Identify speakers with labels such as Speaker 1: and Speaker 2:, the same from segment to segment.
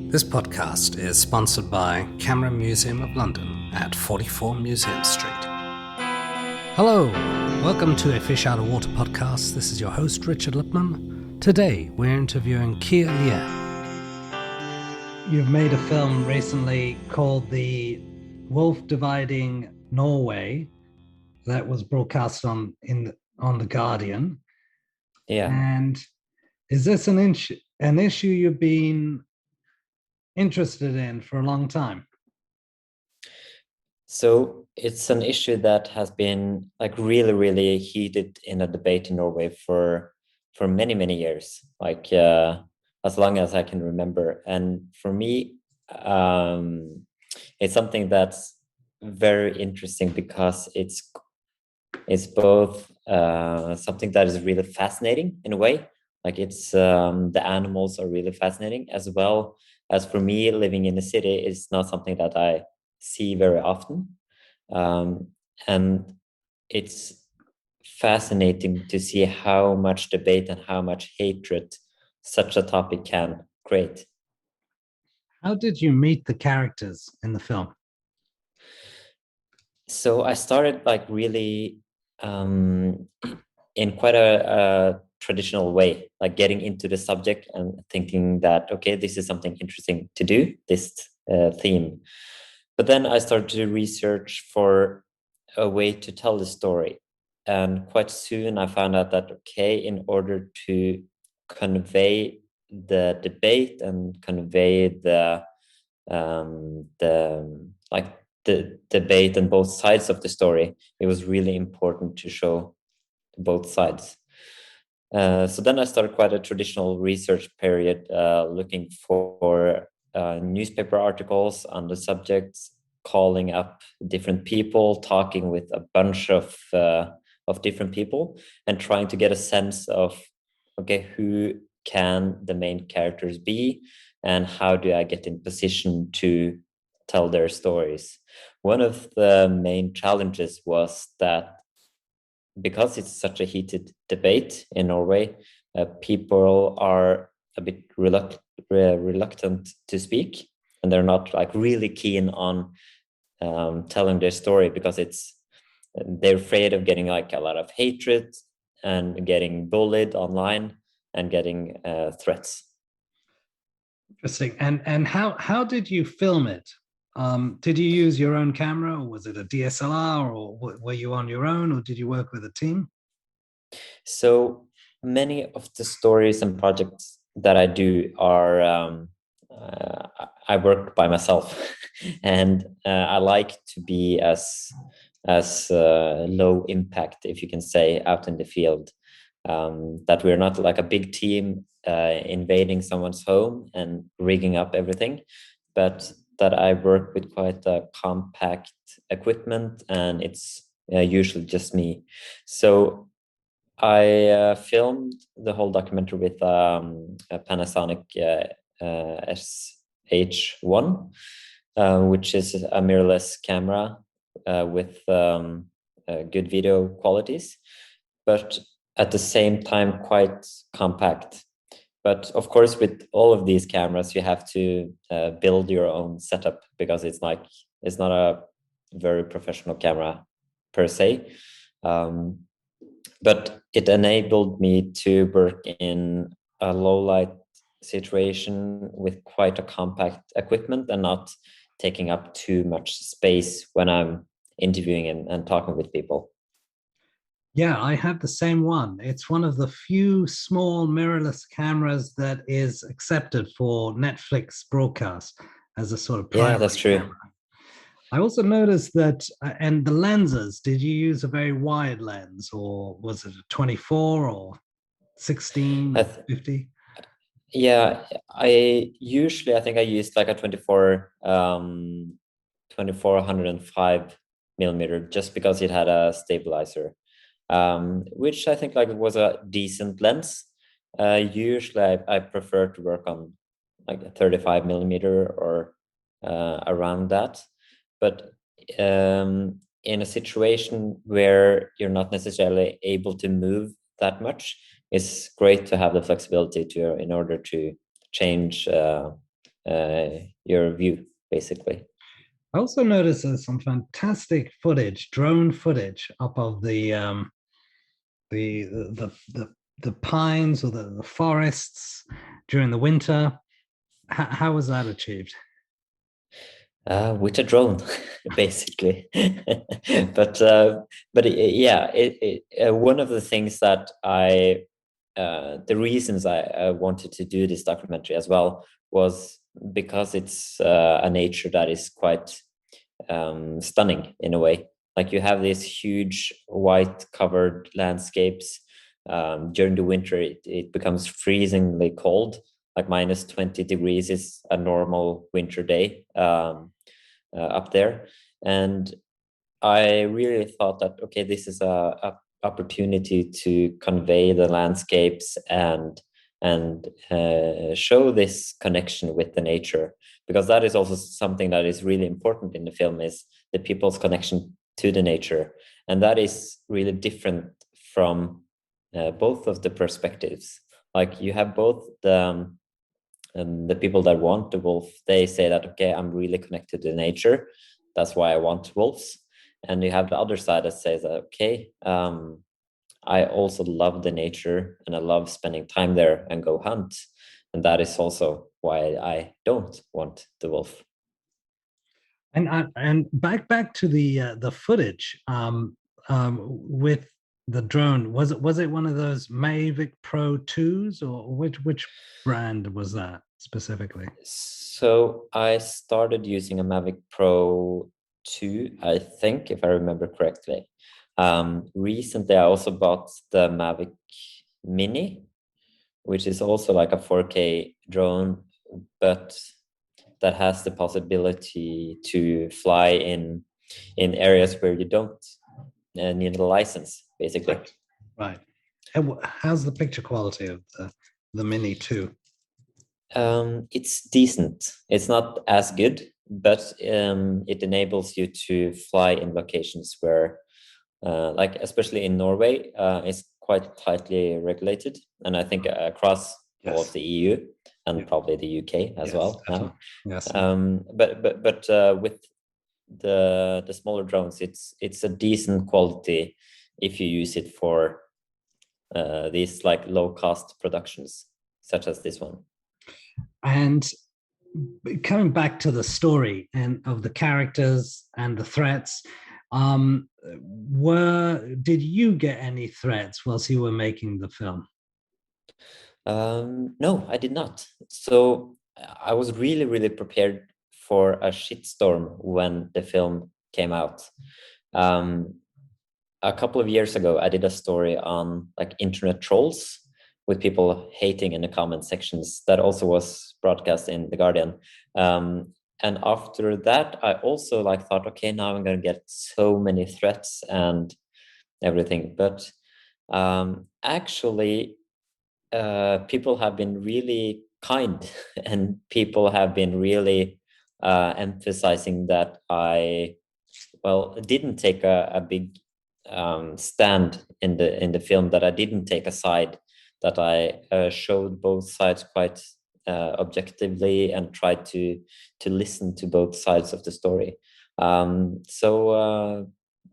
Speaker 1: This podcast is sponsored by Camera Museum of London at 44 Museum Street. Hello, welcome to a Fish Out of Water podcast. This is your host, Richard Lipman. Today, we're interviewing Kyrre Lien. You've made a film recently called the Wolf Dividing Norway that was broadcast on The Guardian.
Speaker 2: Yeah.
Speaker 1: And is this an issue you've been interested in for a long time?
Speaker 2: So it's an issue that has been really heated in a debate in Norway for many years, as long as I can remember. And for me, it's something that's very interesting because it's both something that is really fascinating in a way. It's the animals are really fascinating, as well as for me, living in the city is not something that I see very often. And it's fascinating to see how much debate and how much hatred such a topic can create.
Speaker 1: How did you meet the characters in the film?
Speaker 2: So I started really in quite a traditional way, getting into the subject and thinking that, okay, this is something interesting to do, this theme. But then I started to research for a way to tell the story. And quite soon I found out that, okay, in order to convey the debate and convey the debate on both sides of the story, it was really important to show both sides. So then I started quite a traditional research period, looking for newspaper articles on the subjects, calling up different people, talking with a bunch of different people, and trying to get a sense of, okay, who can the main characters be, and how do I get in position to tell their stories. One of the main challenges was that because it's such a heated debate in Norway, people are a bit reluctant to speak, and they're not really keen on telling their story because they're afraid of getting a lot of hatred and getting bullied online and getting threats.
Speaker 1: Interesting. And how did you film it? Did you use your own camera, or was it a DSLR, or were you on your own, or did you work with a team?
Speaker 2: So many of the stories and projects that I do are I work by myself, and I like to be as low impact, if you can say, out in the field. That we're not like a big team invading someone's home and rigging up everything, but that I work with quite a compact equipment, and it's usually just me. So I filmed the whole documentary with a Panasonic S04, which is a mirrorless camera with good video qualities, but at the same time quite compact. But of course, with all of these cameras, you have to build your own setup because it's not a very professional camera per se. But it enabled me to work in a low light situation with quite a compact equipment and not taking up too much space when I'm interviewing and talking with people.
Speaker 1: Yeah, I have the same one. It's one of the few small mirrorless cameras that is accepted for Netflix broadcast as a sort of primary.
Speaker 2: Yeah, that's true.
Speaker 1: Camera. I also noticed that, and the lenses, did you use a very wide lens, or was it a 24 or 16, 50?
Speaker 2: Yeah, I think I used a 2405 millimeter, just because it had a stabilizer. Which I think was a decent lens. Usually I prefer to work on a 35 millimeter or around that. But in a situation where you're not necessarily able to move that much, it's great to have the flexibility in order to change your view, basically.
Speaker 1: I also noticed there's some fantastic footage, drone footage, up of the the the, the pines or the forests during the winter. How was that achieved?
Speaker 2: With a drone, basically. but yeah, one of the things that the reasons I wanted to do this documentary as well was because it's a nature that is quite stunning in a way. Like you have these huge white covered landscapes. During the winter, it becomes freezingly cold. Like minus 20 degrees is a normal winter day up there. And I really thought that, okay, this is a opportunity to convey the landscapes and show this connection with the nature, because that is also something that is really important in the film, is the people's connection to the nature. And that is really different from both of the perspectives. Like you have both the people that want the wolf, they say that, okay, I'm really connected to nature, that's why I want wolves. And you have the other side that says that, okay, I also love the nature and I love spending time there and go hunt. And that is also why I don't want the wolf.
Speaker 1: And back to the footage with the drone. Was it one of those Mavic Pro 2s, or which brand was that specifically?
Speaker 2: So I started using a Mavic Pro 2, I think, if I remember correctly. Recently, I also bought the Mavic Mini, which is also like a 4K drone, but that has the possibility to fly in areas where you don't need a license, basically.
Speaker 1: Right. And how's the picture quality of the Mini 2?
Speaker 2: It's decent. It's not as good, but it enables you to fly in locations where, like especially in Norway, it's quite tightly regulated, and I think across all of the EU and probably the UK as well now.
Speaker 1: Yes.
Speaker 2: But with the smaller drones, it's a decent quality if you use it for these like low cost productions such as this one.
Speaker 1: And coming back to the story and of the characters and the threats, did you get any threats whilst you were making the film?
Speaker 2: No, I did not. So I was really prepared for a shitstorm when the film came out. A couple of years ago, I did a story on like internet trolls, with people hating in the comment sections, that also was broadcast in The Guardian. And after that, I also like thought, okay, now I'm going to get so many threats and everything. But actually, people have been really kind and people have been really emphasizing that I didn't take a big stand in the film, that I didn't take a side, that I showed both sides quite objectively and tried to listen to both sides of the story. So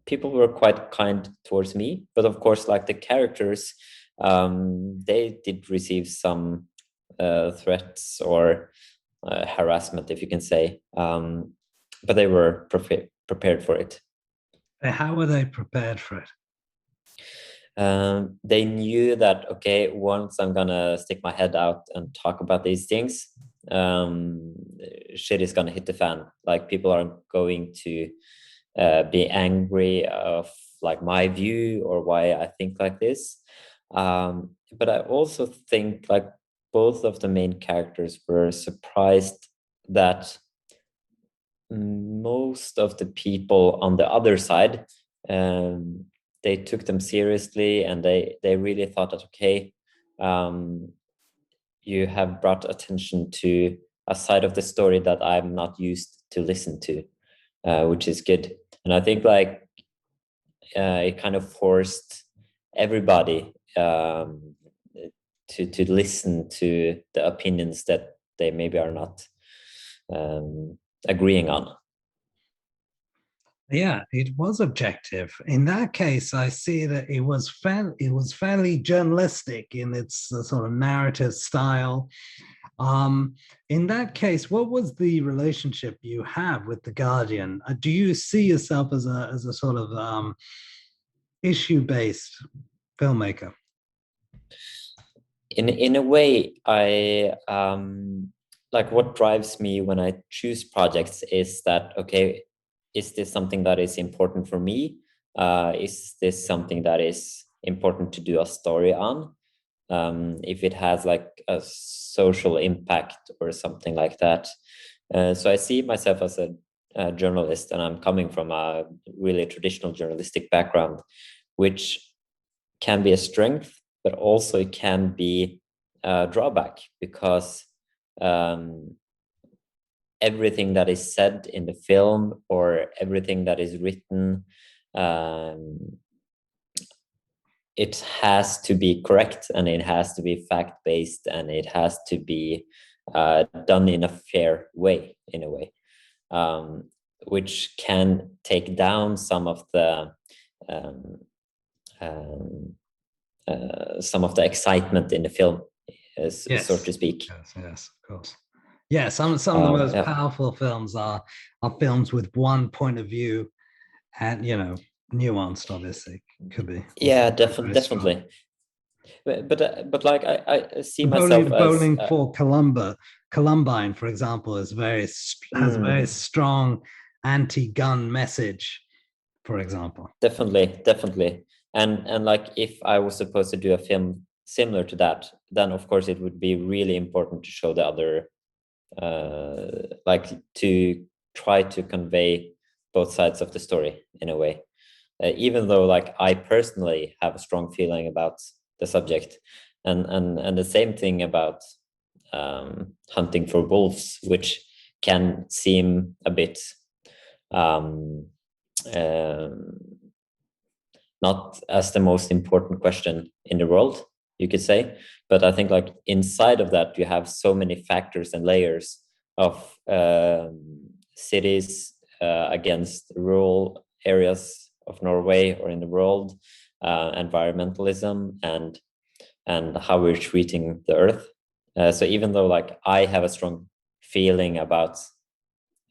Speaker 2: people were quite kind towards me, but of course, like the characters, they did receive some threats or harassment, if you can say, but they were prepared for it.
Speaker 1: How were they prepared for it?
Speaker 2: They knew that, okay, once I'm gonna stick my head out and talk about these things, shit is gonna hit the fan. Like people are going to be angry of like my view or why I think like this. But I also think like both of the main characters were surprised that most of the people on the other side, they took them seriously, and they really thought that, okay, you have brought attention to a side of the story that I'm not used to listen to, which is good. And I think like it kind of forced everybody to listen to the opinions that they maybe are not agreeing on.
Speaker 1: Yeah, it was objective. In that case, I see that it was fairly journalistic in its sort of narrative style. In that case, what was the relationship you have with The Guardian? Do you see yourself as a sort of issue-based filmmaker?
Speaker 2: In a way, I like what drives me when I choose projects is that, okay, is this something that is important for me? Is this something that is important to do a story on? If it has like a social impact or something like that. So I see myself as a journalist, and I'm coming from a really traditional journalistic background, which can be a strength, but also it can be a drawback, because everything that is said in the film or everything that is written, it has to be correct, and it has to be fact-based, and it has to be done in a fair way, in a way, which can take down some of the excitement in the film, yes, so to speak.
Speaker 1: Yes, of course. Yeah, some of the most powerful films are films with one point of view, and nuanced, obviously, could be.
Speaker 2: Yeah, definitely. But like I see myself
Speaker 1: Bowling for Columbine, for example, has a very strong anti-gun message, for example.
Speaker 2: Definitely. And like, if I was supposed to do a film similar to that, then of course it would be really important to show the other, like to try to convey both sides of the story in a way. Even though like I personally have a strong feeling about the subject, and the same thing about hunting for wolves, which can seem a bit not as the most important question in the world, you could say. But I think like inside of that, you have so many factors and layers of cities against rural areas of Norway or in the world, environmentalism, and how we're treating the earth. So even though like I have a strong feeling about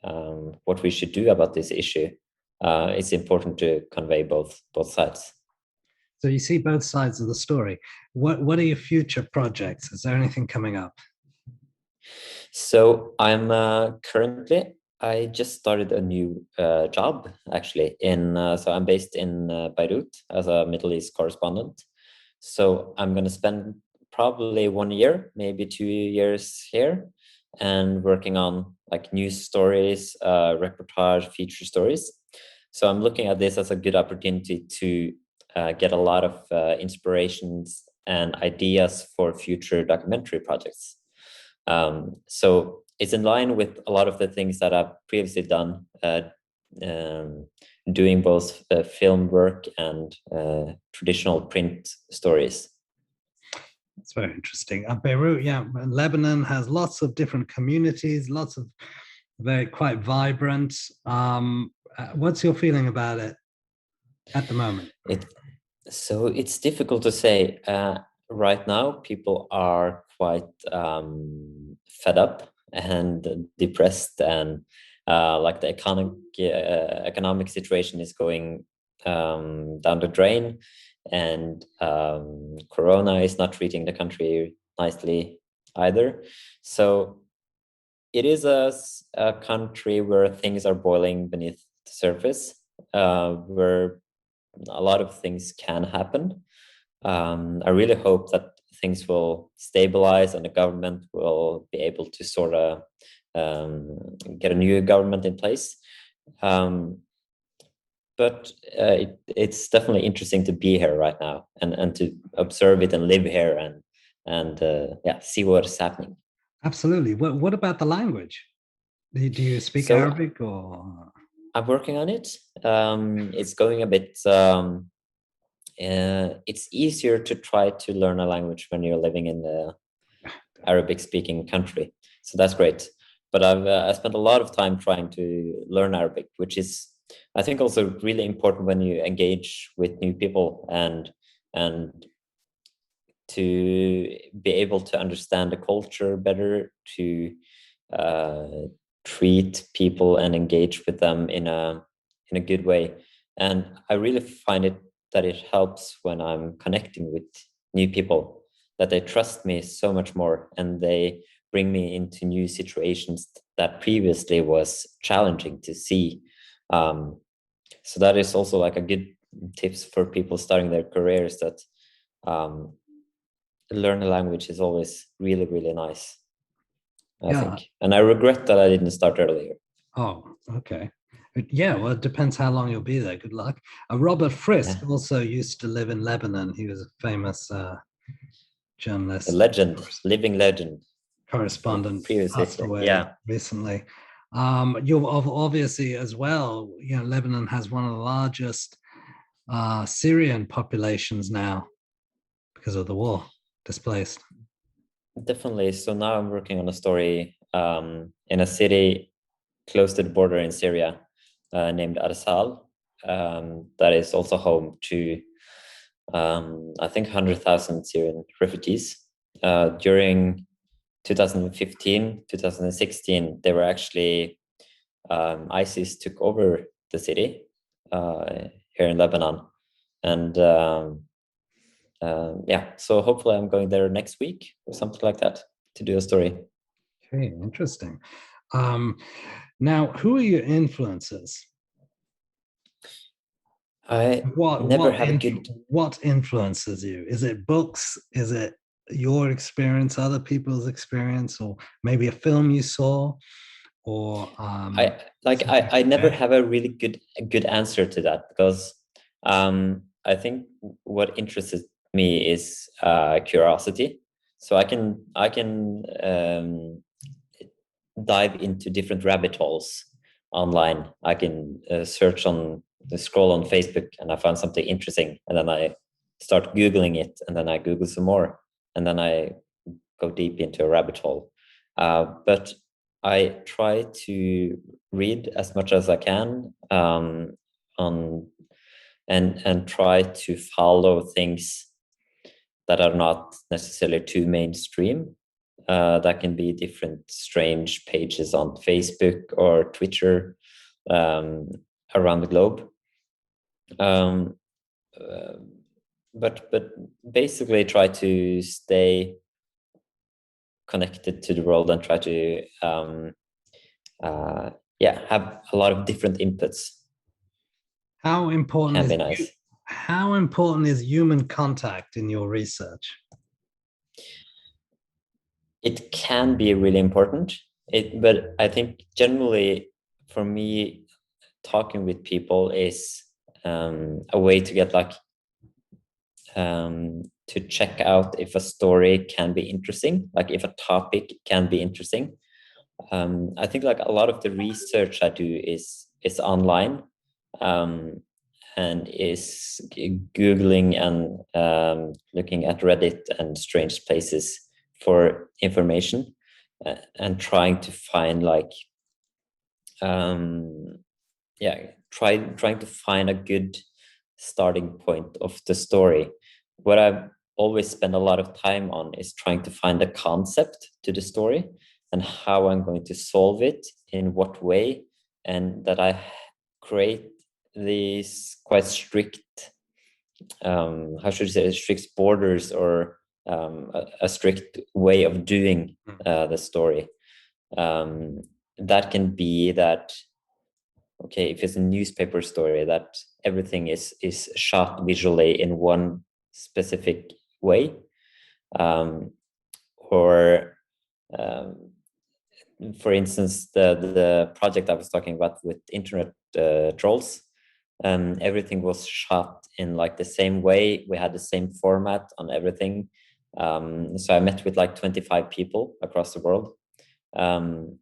Speaker 2: what we should do about this issue, it's important to convey both sides.
Speaker 1: So you see both sides of the story. What are your future projects? Is there anything coming up?
Speaker 2: So I'm currently, I just started a new job actually so I'm based in Beirut as a Middle East correspondent. So I'm going to spend probably 1 year, maybe 2 years here, and working on like news stories, reportage, feature stories. So I'm looking at this as a good opportunity to get a lot of inspirations and ideas for future documentary projects. So it's in line with a lot of the things that I've previously done, doing both film work and traditional print stories.
Speaker 1: That's very interesting. Beirut, yeah, Lebanon has lots of different communities, lots of very quite vibrant. What's your feeling about it at the moment?
Speaker 2: So it's difficult to say. Right now, people are quite fed up and depressed, and like the economic situation is going down the drain, and Corona is not treating the country nicely either. So it is a country where things are boiling beneath the surface, where a lot of things can happen. I really hope that things will stabilize and the government will be able to sort of get a new government in place. But it's definitely interesting to be here right now and to observe it and live here and see what's happening.
Speaker 1: Absolutely. What about the language? Do you speak Arabic or?
Speaker 2: I'm working on it. It's going a bit. It's easier to try to learn a language when you're living in the Arabic-speaking country, so that's great. but I spent a lot of time trying to learn Arabic, which is, I think, also really important when you engage with new people and to be able to understand the culture better, to uh, treat people and engage with them in a good way. And I really find it that it helps when I'm connecting with new people, that they trust me so much more and they bring me into new situations that previously was challenging to see. So that is also like a good tips for people starting their careers, that learn a language is always really, really nice, I think. And I regret that I didn't start earlier.
Speaker 1: Oh, okay. Yeah, well, it depends how long you'll be there. Good luck. Robert Frisk also used to live in Lebanon. He was a famous journalist.
Speaker 2: A legend, living legend.
Speaker 1: Correspondent.
Speaker 2: Previously,
Speaker 1: passed away recently. You've obviously as well, Lebanon has one of the largest Syrian populations now because of the war, displaced.
Speaker 2: Definitely. So now I'm working on a story in a city close to the border in Syria named Arsal, that is also home to I think 100,000 Syrian refugees. During 2015, 2016, they were actually ISIS took over the city here in Lebanon, and so hopefully I'm going there next week or something like that to do a story.
Speaker 1: Okay, interesting. Now, who are your influences? What influences you? Is it books? Is it your experience, other people's experience, or maybe a film you saw? Or
Speaker 2: I never have a really good answer to that, because I think what interests me is curiosity. So I can dive into different rabbit holes online. I can scroll on Facebook and I find something interesting, and then I start Googling it, and then I Google some more, and then I go deep into a rabbit hole. But I try to read as much as I can and try to follow things that are not necessarily too mainstream. That can be different strange pages on Facebook or Twitter around the globe. But basically try to stay connected to the world and try to have a lot of different inputs.
Speaker 1: How important is human contact in your research?
Speaker 2: It can be really important. But I think generally for me, talking with people is a way to get to check out if a story can be interesting, like if a topic can be interesting. I think like a lot of the research I do is online, and is Googling and looking at Reddit and strange places for information, and trying to find trying to find a good starting point of the story. What I always spend a lot of time on is trying to find a concept to the story and how I'm going to solve it, in what way, and that I create these quite strict, strict borders, or a strict way of doing the story. That can be that, okay, if it's a newspaper story, that everything is shot visually in one specific way, or for instance, the project I was talking about with internet trolls, everything was shot in like the same way. We had the same format on everything. So I met with like 25 people across the world, and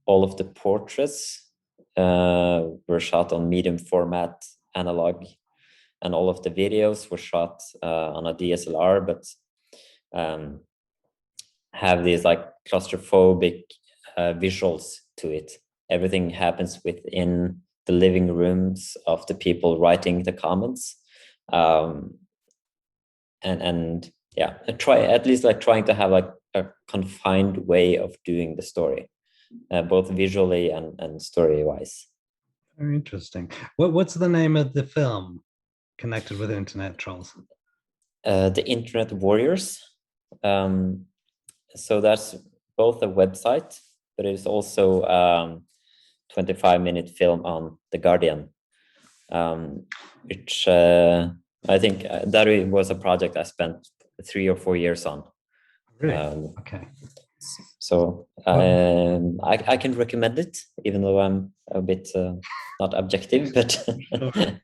Speaker 2: all of the portraits were shot on medium format analog, and all of the videos were shot on a DSLR, but have these like claustrophobic visuals to it. Everything happens within the living rooms of the people writing the comments. And yeah, trying to have like a confined way of doing the story, both visually and story wise.
Speaker 1: Very interesting. What's the name of the film connected with internet trolls?
Speaker 2: The Internet Warriors. So that's both a website, but it's also 25-minute film on The Guardian, which I think that was a project I spent 3 or 4 years on.
Speaker 1: Really? Okay.
Speaker 2: So I can recommend it, even though I'm a bit not objective, but
Speaker 1: Good.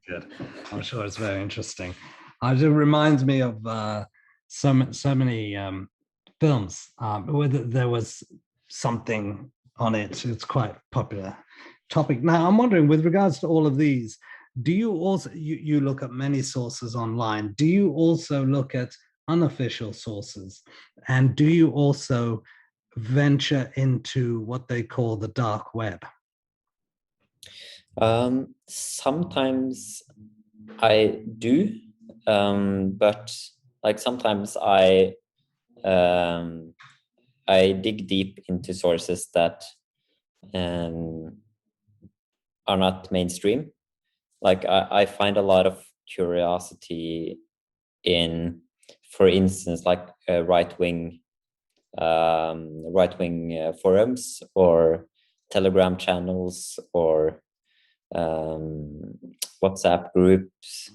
Speaker 1: I'm sure it's very interesting. It reminds me of so many films where there was something on it. It's quite popular topic. Now, I'm wondering, with regards to all of these, do you also, you look at many sources online, do you also look at unofficial sources? And do you also venture into what they call the dark web?
Speaker 2: Sometimes I do, but like sometimes I dig deep into sources that are not mainstream. Like I find a lot of curiosity in, for instance, like right-wing forums or Telegram channels or WhatsApp groups,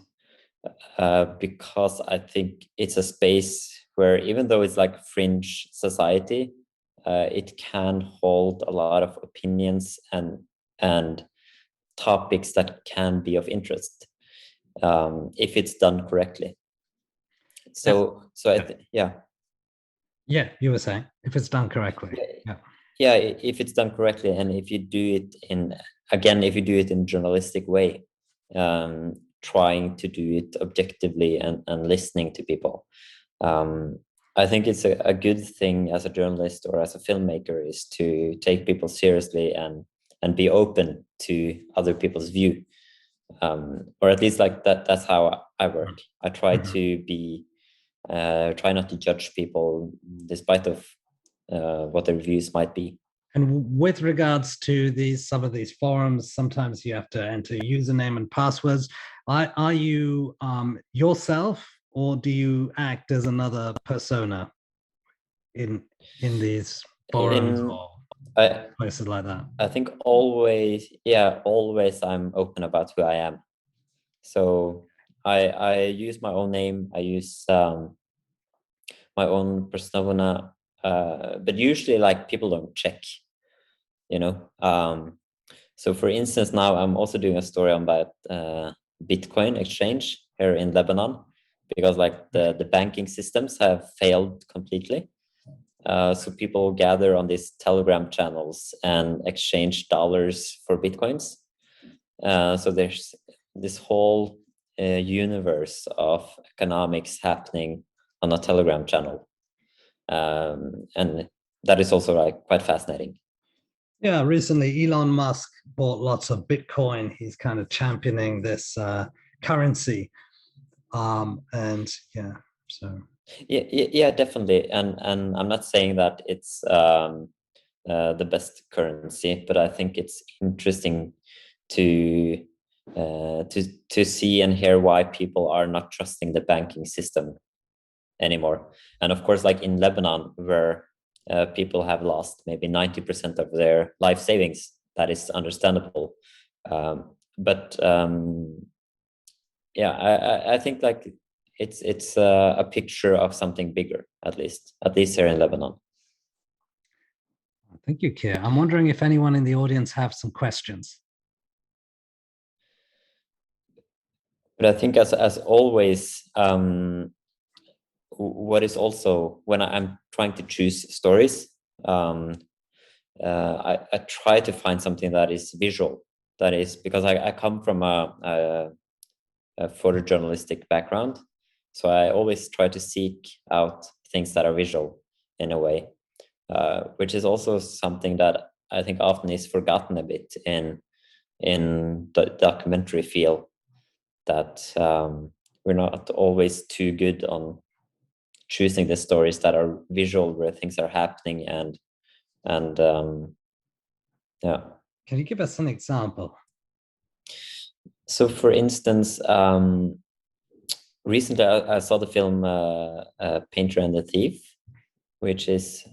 Speaker 2: because I think it's a space where, even though it's like fringe society, it can hold a lot of opinions and topics that can be of interest if it's done correctly. So yeah.
Speaker 1: Yeah, you were saying if it's done correctly.
Speaker 2: Yeah, if it's done correctly, and if you do it in a journalistic way, trying to do it objectively and listening to people. I think it's a good thing as a journalist or as a filmmaker is to take people seriously and be open to other people's view, or at least like that. That's how I work. I try to be try not to judge people despite of what their views might be.
Speaker 1: And with regards to some of these forums, sometimes you have to enter username and passwords. Are you yourself, or do you act as another persona in these forums or places like that?
Speaker 2: I think always I'm open about who I am. So I use my own name. I use my own persona, but usually like people don't check, you know. So for instance, now I'm also doing a story about Bitcoin exchange here in Lebanon, because like the banking systems have failed completely. So people gather on these Telegram channels and exchange dollars for Bitcoins. So there's this whole universe of economics happening on a Telegram channel. And that is also like quite fascinating.
Speaker 1: Yeah, recently Elon Musk bought lots of Bitcoin. He's kind of championing this currency. And yeah, so.
Speaker 2: Yeah, definitely. And I'm not saying that it's the best currency, but I think it's interesting to see and hear why people are not trusting the banking system anymore. And of course, like in Lebanon, where people have lost maybe 90% of their life savings, that is understandable. But yeah, I think like it's a picture of something bigger, at least here in Lebanon.
Speaker 1: Thank you, Kyrre. I'm wondering if anyone in the audience have some questions.
Speaker 2: But I think as always, what is also when I'm trying to choose stories, I try to find something that is visual. That is because I come from a photojournalistic background, so I always try to seek out things that are visual in a way. which is also something that I think often is forgotten a bit in the documentary field, that we're not always too good on choosing the stories that are visual, where things are happening, and yeah.
Speaker 1: Can you give us an example?
Speaker 2: So, for instance, recently I saw the film Painter and the Thief, which is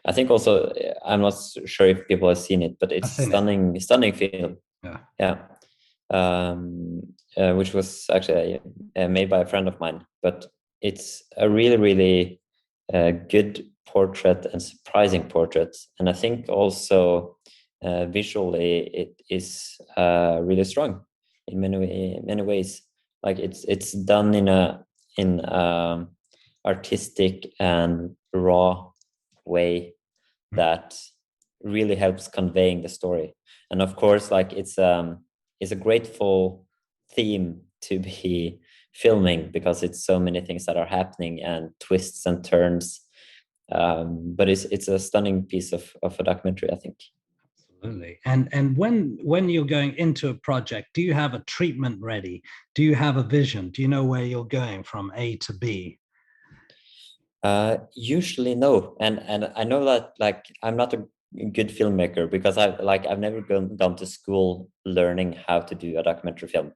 Speaker 2: I think also, I'm not sure if people have seen it, but it's a stunning film. Yeah. Which was actually made by a friend of mine, but it's a really good portrait and surprising portrait. And I think also visually it is really strong in many ways. Like it's done in artistic and raw way that really helps conveying the story. And of course, like it's a grateful theme to be filming, because it's so many things that are happening and twists and turns. But it's a stunning piece of a documentary, I think.
Speaker 1: Absolutely. And when you're going into a project, do you have a treatment ready? Do you have a vision? Do you know where you're going from A to B?
Speaker 2: Usually no, and I know that, like, I'm not a good filmmaker because I've never gone to school learning how to do a documentary film.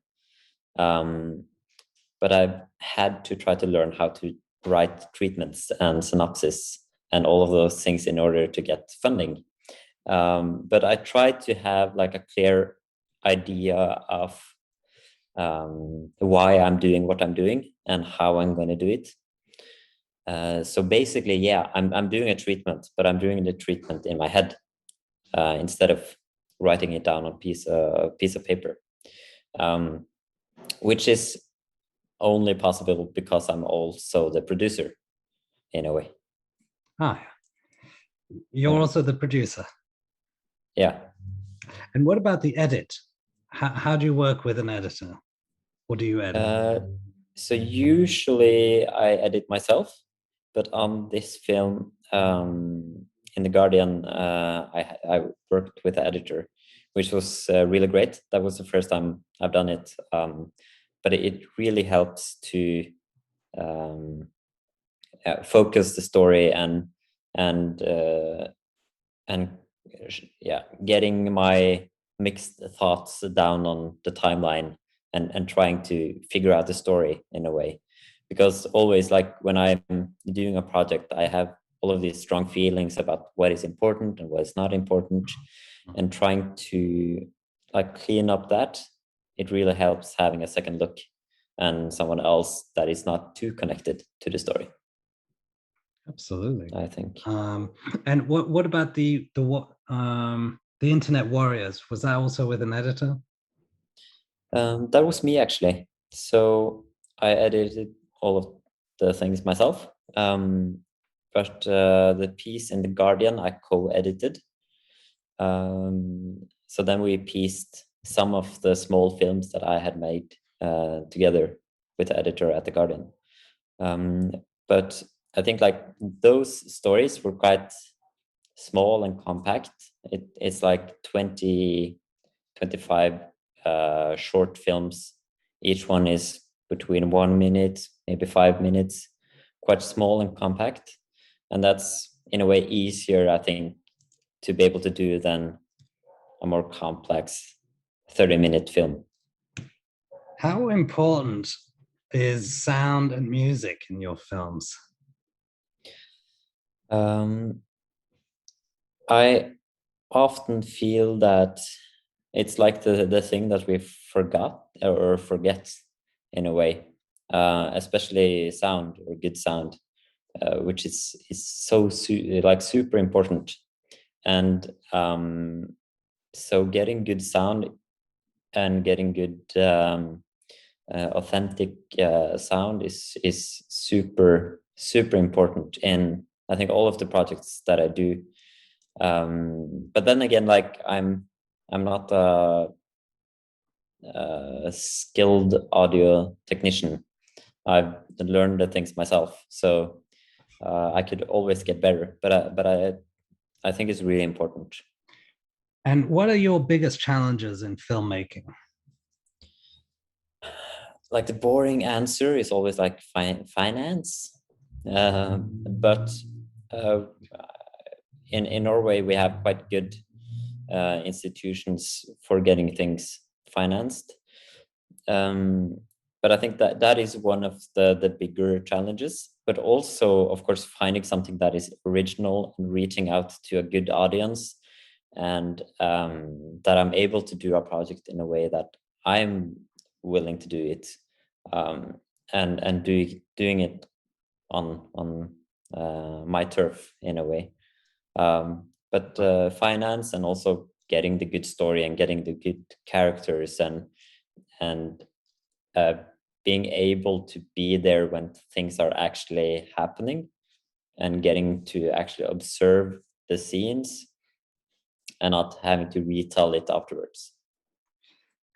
Speaker 2: But I've had to try to learn how to write treatments and synopsis and all of those things in order to get funding. But I try to have like a clear idea of why I'm doing what I'm doing and how I'm going to do it. So basically, yeah, I'm doing a treatment, but I'm doing the treatment in my head instead of writing it down on piece of paper, which is only possible because I'm also the producer in a way.
Speaker 1: You're also the producer.
Speaker 2: Yeah.
Speaker 1: And what about the edit? How do you work with an editor? What do you edit?
Speaker 2: So usually I edit myself, but on this film, in The Guardian, I worked with the editor, which was really great. That was the first time I've done it. But it really helps to focus the story and yeah, getting my mixed thoughts down on the timeline and trying to figure out the story in a way. Because always, like, when I'm doing a project, I have all of these strong feelings about what is important and what is not important, and trying to like clean up that, it really helps having a second look and someone else that is not too connected to the story.
Speaker 1: Absolutely,
Speaker 2: I think.
Speaker 1: And what about the Internet Warriors? Was that also with an editor?
Speaker 2: That was me, actually. So I edited all of the things myself. But the piece in The Guardian I co-edited. So then we pieced some of the small films that I had made together with the editor at The Guardian. But I think like those stories were quite small and compact. It's like 20, 25 short films. Each one is between 1 minute, maybe 5 minutes, quite small and compact. And that's in a way easier, I think, to be able to do than a more complex 30-minute film.
Speaker 1: How important is sound and music in your films?
Speaker 2: I often feel that it's like the thing that we forgot or forget in a way, especially sound or good sound, which is so super important. And so getting good sound and getting good authentic sound is super important in, I think, all of the projects that I do. But then again, like I'm not a skilled audio technician. I've learned the things myself, so I could always get better, but I think it's really important.
Speaker 1: And what are your biggest challenges in filmmaking?
Speaker 2: Like the boring answer is always like finance, but uh, in Norway we have quite good institutions for getting things financed. But I think that is one of the bigger challenges. But also, of course, finding something that is original and reaching out to a good audience, and that I'm able to do a project in a way that I'm willing to do it, and doing it on my turf in a way. But finance, and also getting the good story and getting the good characters, and being able to be there when things are actually happening, and getting to actually observe the scenes and not having to retell it afterwards.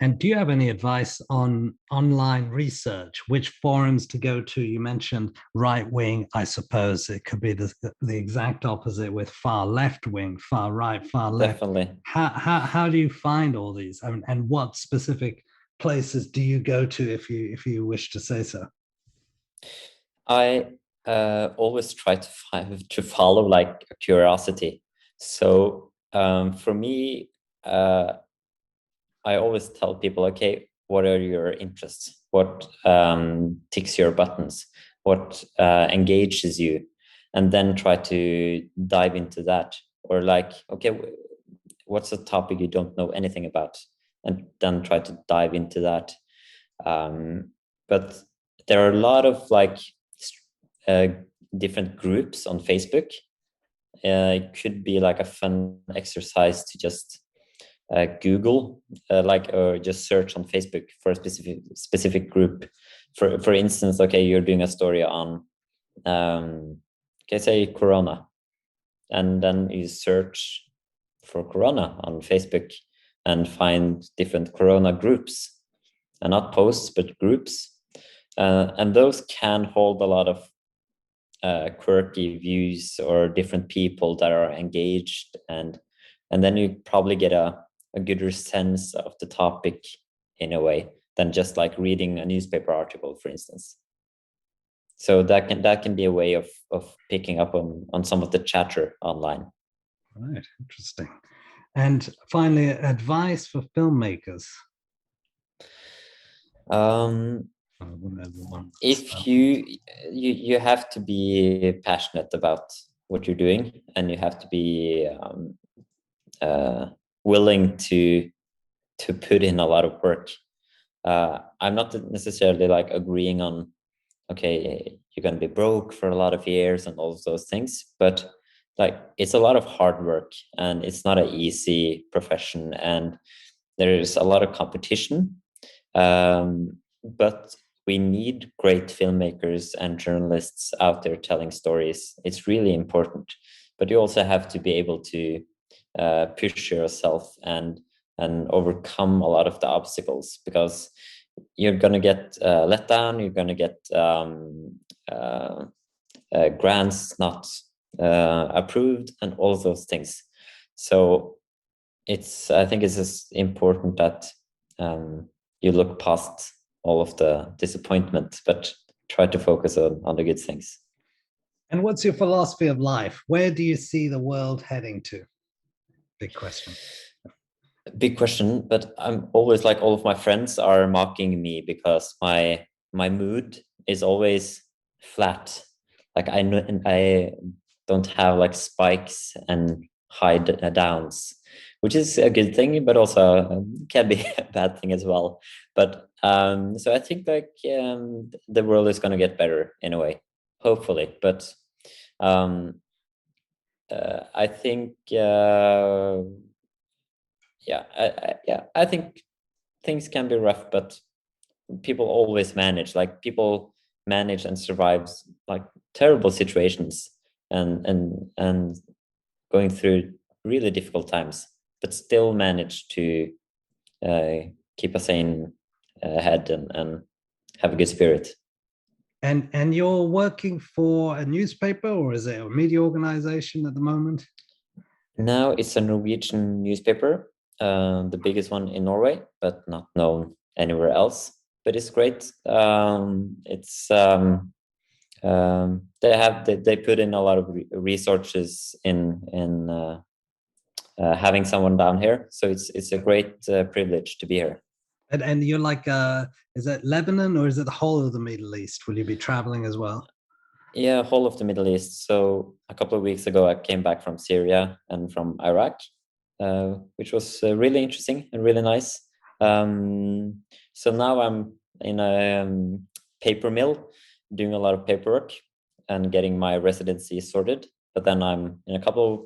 Speaker 1: And do you have any advice on online research, which forums to go to? You mentioned right wing. I suppose it could be the exact opposite with far left wing, far right, far left.
Speaker 2: Definitely.
Speaker 1: How do you find all these? And what specific places do you go to, if you wish to say so?
Speaker 2: I always try to follow like a curiosity. So for me, I always tell people, okay, what are your interests? What ticks your buttons? What engages you? And then try to dive into that. Or like, okay, what's a topic you don't know anything about? And then try to dive into that. But there are a lot of like different groups on Facebook. It could be like a fun exercise to just Google, or just search on Facebook for a specific group. For instance, okay, you're doing a story on, say Corona, and then you search for Corona on Facebook and find different Corona groups, and not posts but groups, and those can hold a lot of quirky views or different people that are engaged, and then you probably get a gooder sense of the topic in a way than just like reading a newspaper article, for instance. So that can be a way of picking up on some of the chatter online.
Speaker 1: Right, interesting. And finally, advice for filmmakers.
Speaker 2: If you have to be passionate about what you're doing, and you have to be willing to put in a lot of work. I'm not necessarily like agreeing on, okay, you're going to be broke for a lot of years and all of those things, but like it's a lot of hard work, and it's not an easy profession, and there's a lot of competition. But we need great filmmakers and journalists out there telling stories. It's really important, but you also have to be able to push yourself and overcome a lot of the obstacles, because you're going to get let down, you're going to get grants not approved, and all those things. So I think it's just important that you look past all of the disappointment, but try to focus on the good things.
Speaker 1: And what's your philosophy of life? Where do you see the world heading to? Big question.
Speaker 2: Big question, but I'm always like, all of my friends are mocking me because my mood is always flat. Like I don't have like spikes and high downs, which is a good thing, but also can be a bad thing as well. But so I think like the world is going to get better in a way, hopefully. But I think I think things can be rough, but people always manage. Like people manage and survive like terrible situations, and going through really difficult times, but still manage to keep a sane head and have a good spirit.
Speaker 1: And you're working for a newspaper, or is it a media organization at the moment?
Speaker 2: Now it's a Norwegian newspaper, the biggest one in Norway, but not known anywhere else. But it's great. They put in a lot of resources in having someone down here, so it's a great privilege to be here.
Speaker 1: And you're like, is it Lebanon or is it the whole of the Middle East? Will you be traveling as well?
Speaker 2: Yeah, whole of the Middle East. So a couple of weeks ago, I came back from Syria and from Iraq, which was really interesting and really nice. So now I'm in a paper mill, doing a lot of paperwork and getting my residency sorted. But then I'm in a couple of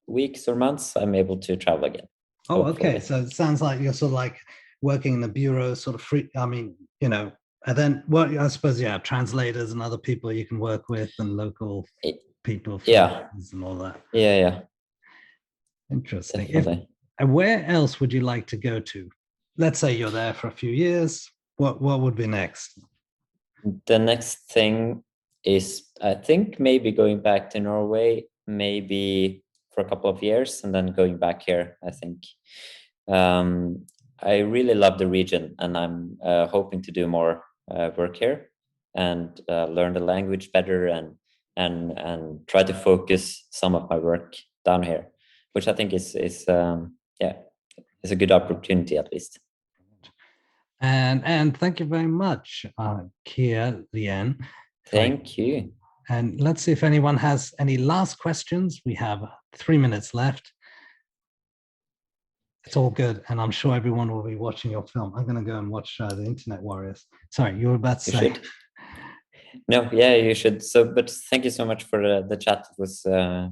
Speaker 2: weeks or months, I'm able to travel again.
Speaker 1: Oh, hopefully. Okay. So it sounds like you're sort of like working in the bureau, sort of free. I mean, and then, well, I suppose, translators and other people you can work with and local people. And all that.
Speaker 2: Yeah.
Speaker 1: Interesting. And where else would you like to go to? Let's say you're there for a few years. What would be next?
Speaker 2: The next thing is, I think, maybe going back to Norway, maybe for a couple of years, and then going back here, I think. I really love the region, and I'm hoping to do more work here and learn the language better and try to focus some of my work down here, which I think is a good opportunity at least.
Speaker 1: And thank you very much, Kyrre Lien.
Speaker 2: Thank you.
Speaker 1: And let's see if anyone has any last questions. We have 3 minutes left. It's all good, and I'm sure everyone will be watching your film. I'm going to go and watch The Internet Warriors. Sorry, you were about to say.
Speaker 2: No, yeah, you should. But thank you so much for the chat. It was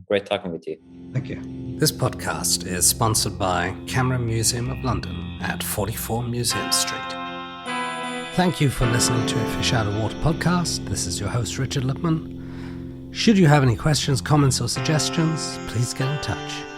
Speaker 2: great talking with you.
Speaker 1: Thank you. This podcast is sponsored by Camera Museum of London at 44 Museum Street. Thank you for listening to a Fish Out of Water podcast. This is your host, Richard Lipman. Should you have any questions, comments, or suggestions, please get in touch.